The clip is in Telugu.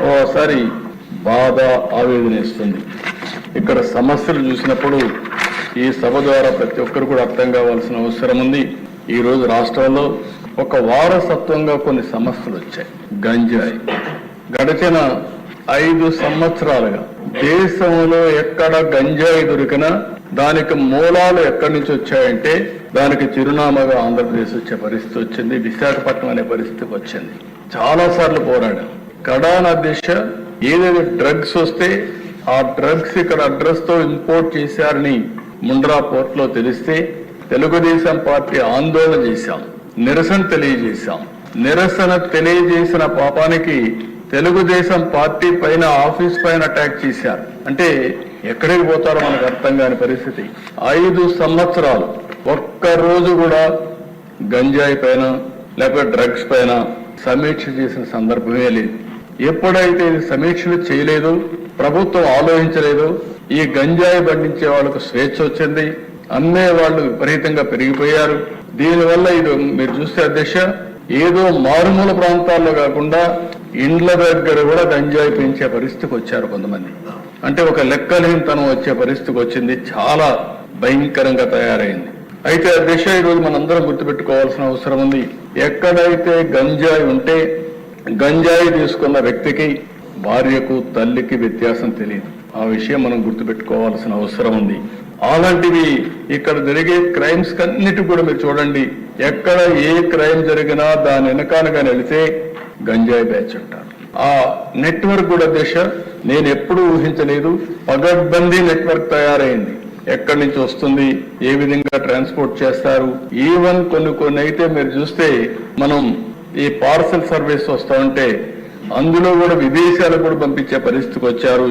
ఓసారి బాధ ఆవేదన ఇస్తుంది. ఇక్కడ సమస్యలు చూసినప్పుడు ఈ సభ ద్వారా ప్రతి ఒక్కరు కూడా అర్థం కావాల్సిన అవసరం ఉంది. ఈ రోజు రాష్ట్రంలో ఒక వారసత్వంగా కొన్ని సమస్యలు వచ్చాయి. గంజాయి గడిచిన 5 సంవత్సరాలుగా దేశంలో ఎక్కడ గంజాయి దొరికినా దానికి మూలాలు ఎక్కడి నుంచి వచ్చాయంటే దానికి చిరునామాగా ఆంధ్రప్రదేశ్ వచ్చే పరిస్థితి వచ్చింది. విశాఖపట్నం అనే పరిస్థితికి వచ్చింది. చాలా సార్లు పోరాడాం. కడాన దిశ ఏదైతే డ్రగ్స్ వస్తే ఆ డ్రగ్స్ ఇక్కడ అడ్రస్ తో ఇంపోర్ట్ చేశారని ముండ్రా పోర్ట్ లో తెలిస్తే తెలుగుదేశం పార్టీ ఆందోళన చేశాం, నిరసన తెలియజేశాం. నిరసన తెలియజేసిన పాపానికి తెలుగుదేశం పార్టీ పైన ఆఫీస్ పైన అటాక్ చేశారు. అంటే ఎక్కడికి పోతారో మనకు అర్థం కాని పరిస్థితి. 5 సంవత్సరాలు ఒక్క రోజు కూడా గంజాయి పైన లేకపోతే డ్రగ్స్ పైన సమీక్ష చేసిన సందర్భమే లేదు. ఎప్పుడైతే ఇది సమీక్షలు చేయలేదు, ప్రభుత్వం ఆలోచించలేదు, ఈ గంజాయి బండించే వాళ్ళకు స్వేచ్ఛ వచ్చింది, అమ్మే వాళ్ళు విపరీతంగా పెరిగిపోయారు. దీనివల్ల ఇది మీరు చూస్తే అధ్యక్ష ఏదో మారుమూల ప్రాంతాల్లో కాకుండా ఇండ్ల దగ్గర కూడా గంజాయి పెంచే పరిస్థితికి వచ్చారు కొంతమంది. అంటే ఒక లెక్కలేనితనం వచ్చే పరిస్థితికి వచ్చింది. చాలా భయంకరంగా తయారైంది. అయితే అధ్యక్ష ఈరోజు మనందరం గుర్తుపెట్టుకోవాల్సిన అవసరం ఉంది. ఎక్కడైతే గంజాయి ఉంటే గంజాయి తీసుకున్న వ్యక్తికి భార్యకు తల్లికి వ్యత్యాసం తెలియదు. ఆ విషయం మనం గుర్తుపెట్టుకోవాల్సిన అవసరం ఉంది. అలాంటివి ఇక్కడ జరిగే క్రైమ్స్ కన్నిటి కూడా మీరు చూడండి. ఎక్కడ ఏ క్రైమ్ జరిగినా దాని వెనకానగా వెళితే గంజాయి బ్యాచ్ అంటారు. ఆ నెట్వర్క్ కూడా దేశ నేను ఎప్పుడూ ఊహించలేదు. పగడ్బందీ నెట్వర్క్ తయారైంది. ఎక్కడి నుంచి వస్తుంది, ఏ విధంగా ట్రాన్స్పోర్ట్ చేస్తారు. ఈవెన్ కొన్ని అయితే మీరు చూస్తే మనం ఈ పార్సల్ సర్వీస్ వస్తా ఉంటే అందులో కూడా విదేశాలకు కూడా పంపించే పరిస్థితికి వచ్చారు.